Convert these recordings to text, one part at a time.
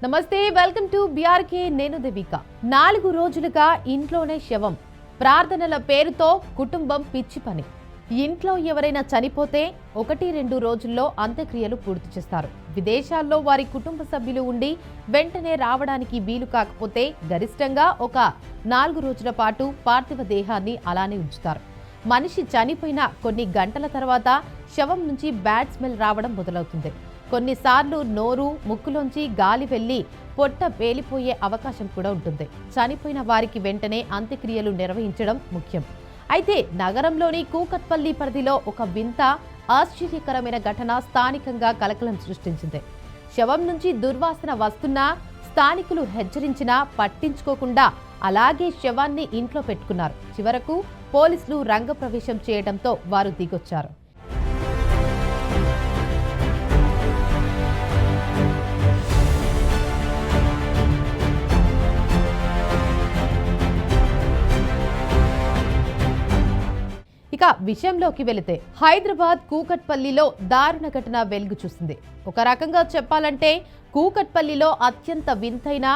నమస్తే, welcome to BRK. నేను దేవిక. 4 రోజులుగా ఇంట్లోనే శవం. ప్రార్థనల పేరుతో కుటుంబం పిచ్చి పని. ఇంట్లో ఎవరైనా చనిపోతే 1-2 రోజుల్లో అంత్యక్రియలు పూర్తి చేస్తారు. విదేశాల్లో వారి కుటుంబ సభ్యులు ఉండి వెంటనే రావడానికి వీలు కాకపోతే గరిష్టంగా ఒక 4 రోజుల పాటు పార్థివ దేహాన్ని అలానే ఉంచుతారు. మనిషి చనిపోయిన కొన్ని గంటల తర్వాత శవం నుంచి బ్యాడ్ స్మెల్ రావడం మొదలవుతుంది. కొన్నిసార్లు నోరు, ముక్కులోంచి గాలి వెళ్లి పొట్ట పేలిపోయే అవకాశం కూడా ఉంటుంది. చనిపోయిన వారికి వెంటనే అంత్యక్రియలు నిర్వహించడం ముఖ్యం. అయితే నగరంలోని కూకట్పల్లి పరిధిలో ఒక వింత ఆశ్చర్యకరమైన ఘటన స్థానికంగా కలకలం సృష్టించింది. శవం నుంచి దుర్వాసన వస్తున్నా స్థానికులు హెచ్చరించినా పట్టించుకోకుండా అలాగే శవాన్ని ఇంట్లో పెట్టుకున్నారు. చివరకు పోలీసులు రంగప్రవేశం చేయడంతో వారు దిగొచ్చారు. ఇక విషయంలోకి వెళితే హైదరాబాద్ కూకట్పల్లిలో దారుణ ఘటన వెలుగు చూసింది. ఒక రకంగా చెప్పాలంటే కూకట్పల్లిలో అత్యంత వింతైన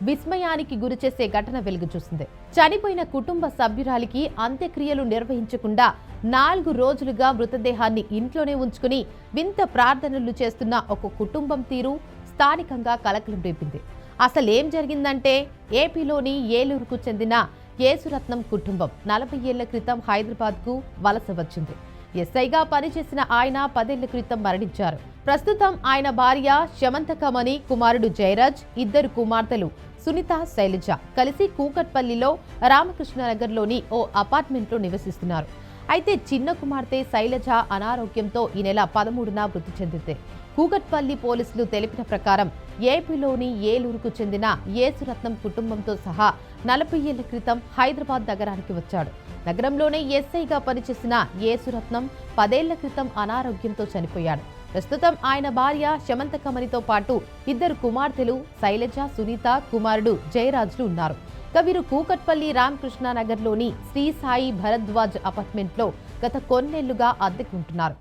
విస్మయానికి గురిచేసే ఘటన వెలుగు చూసింది. చనిపోయిన కుటుంబ సభ్యురాలికి అంత్యక్రియలు నిర్వహించకుండా 4 రోజులుగా మృతదేహాన్ని ఇంట్లోనే ఉంచుకుని వింత ప్రార్థనలు చేస్తున్న ఒక కుటుంబం తీరు స్థానికంగా కలకలం రేపింది. అసలేం జరిగిందంటే ఏపీలోని ఏలూరుకు చెందిన యేసురత్నం కుటుంబం 40 ఏళ్ల క్రితం హైదరాబాద్కు వలస వచ్చింది. ఎస్ఐగా పనిచేసిన ఆయన 10 ఏళ్ల క్రితం మరణించారు. ప్రస్తుతం ఆయన భార్య శమంతకమణి, కుమారుడు జయరాజ్, 2 కుమార్తెలు సునీత, శైలజ కలిసి కూకట్పల్లిలో రామకృష్ణనగర్లోని ఓ అపార్ట్మెంట్లో నివసిస్తున్నారు. అయితే చిన్న కుమార్తె శైలజ అనారోగ్యంతో ఈ నెల 13న మృతి చెందింది. కూకట్పల్లి పోలీసులు తెలిపిన ప్రకారం ఏపీలోని ఏలూరుకు చెందిన యేసురత్నం కుటుంబంతో సహా 40 ఏళ్ల క్రితం హైదరాబాద్ నగరానికి వచ్చాడు. నగరంలోనే ఎస్ఐగా పనిచేసిన యేసురత్నం 10 ఏళ్ల క్రితం అనారోగ్యంతో చనిపోయాడు. ప్రస్తుతం ఆయన భార్య శమంతకమణితో పాటు 2 కుమార్తెలు శైలజ, సునీత, కుమారుడు జయరాజ్లు ఉన్నారు. వీరు కూకట్పల్లి రామకృష్ణనగర్లోని శ్రీ సాయి భరద్వాజ్ అపార్ట్మెంట్లో గత కొన్నేళ్లుగా అద్దెకుంటున్నారు.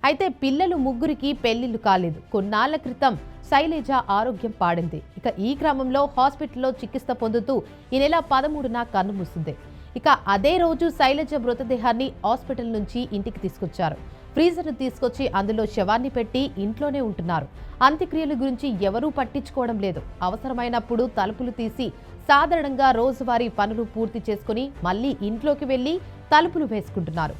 అయితే పిల్లలు ముగ్గురికి పెళ్లిళ్లు కాలేదు. కొన్నాళ్ల క్రితం శైలజ ఆరోగ్యం పాడింది. ఈ క్రమంలో హాస్పిటల్లో చికిత్స పొందుతూ ఈ నెల 13న కన్నుమూసింది. అదే రోజు శైలజ మృతదేహాన్ని హాస్పిటల్ నుంచి ఇంటికి తీసుకొచ్చారు. ఫ్రీజర్ తీసుకొచ్చి అందులో శవాన్ని పెట్టి ఇంట్లోనే ఉంటున్నారు. అంత్యక్రియల గురించి ఎవరూ పట్టించుకోవడం లేదు. అవసరమైనప్పుడు తలుపులు తీసి సాధారణంగా రోజువారీ పనులు పూర్తి చేసుకుని మళ్లీ ఇంట్లోకి వెళ్లి తలుపులు వేసుకుంటున్నారు.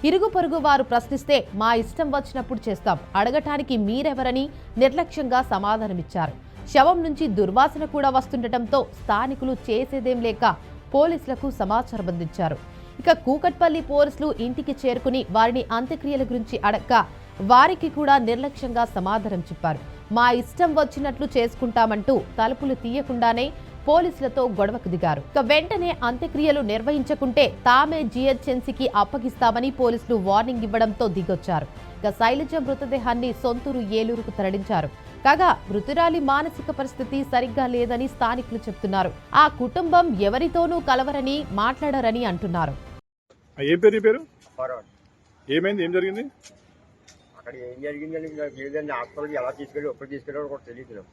ఇరుగు పొరుగు వారు ప్రశ్నిస్తే మా ఇష్టం వచ్చినప్పుడు చేస్తాం, అడగటానికి మీరెవరని నిర్లక్ష్యంగా సమాధానమిచ్చారు. శవం నుంచి దుర్వాసన కూడా వస్తుండటంతో స్థానికులు చేసేదేం లేక పోలీసులకు సమాచారం అందించారు. కూకట్పల్లి పోలీసులు ఇంటికి చేరుకుని వారిని అంత్యక్రియల గురించి అడక్క వారికి కూడా నిర్లక్ష్యంగా సమాధానం చెప్పారు. మా ఇష్టం వచ్చినట్లు చేసుకుంటామంటూ తలుపులు తీయకుండానే పోలీసులతో గొడవకు దిగారు. వెంటనే అంత్యక్రియలు నిర్వహించకుంటే తామే జీహెచ్ఎంసీకి అప్పగిస్తామని పోలీసులు వార్నింగ్ ఇవ్వడంతో దిగొచ్చారు. శైలజ మృతదేహాన్ని సొంతూరు ఏలూరుకు తరలించారు. కాగా మృతురాలి మానసిక పరిస్థితి సరిగ్గా లేదని స్థానికులు చెప్తున్నారు. ఆ కుటుంబం ఎవరితోనూ కలవరని, మాట్లాడరని అంటున్నారు. ఏమైంది, ఏం జరిగింది అక్కడ? ఏం జరిగిందని లేదండి. హాస్పిటల్కి ఎలా తీసుకెళ్ళారో కూడా తెలియదు.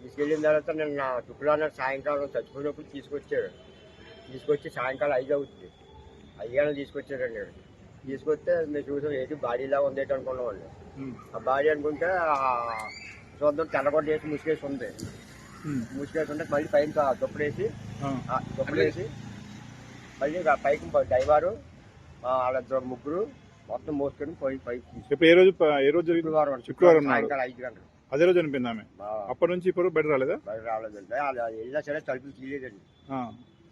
తీసుకెళ్ళిన తర్వాత నిన్న శుక్రవారం సాయంకాలం చచ్చిపోయినప్పుడు తీసుకొచ్చి సాయంకాలం 5 అవుతుంది. 5 తీసుకొచ్చారండి. తీసుకొస్తే మేము చూసాం, ఏంటి బాడీలా ఉంది అనుకున్నాం వాళ్ళు. ఆ బాడీ అనుకుంటే చూద్దాం తెల్లగొడ్డ వేసి ముసుకేసి ఉంది. ముసుకేసి ఉంటే మళ్ళీ పైన దుప్పడేసి మళ్ళీ పైకి డ్రైవరు వాళ్ళ ముగ్గురు మొత్తం మోసుకొని పైకి. ఏ రోజు శుక్రవారం సాయంకాలం 5 గంటలు. అదే రోజు అనిపింది ఆమె. అప్పటి నుంచి ఇప్పుడు బయట రాలేదా? బయట రాలేదండి. అలా వెళ్ళినా సరే తలుపులు తీయలేదండి.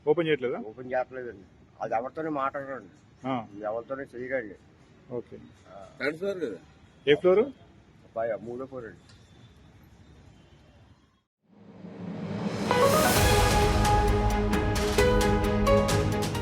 ఓపెన్ చేయట్లేదా? ఓపెన్ చేయట్లేదండి. అది ఎవరితోనే మాట్లాడండి, ఎవరితోనే చేయరండి. ఓకే. ఏ ఫ్లోర్? 3వ ఫ్లోర్ అండి.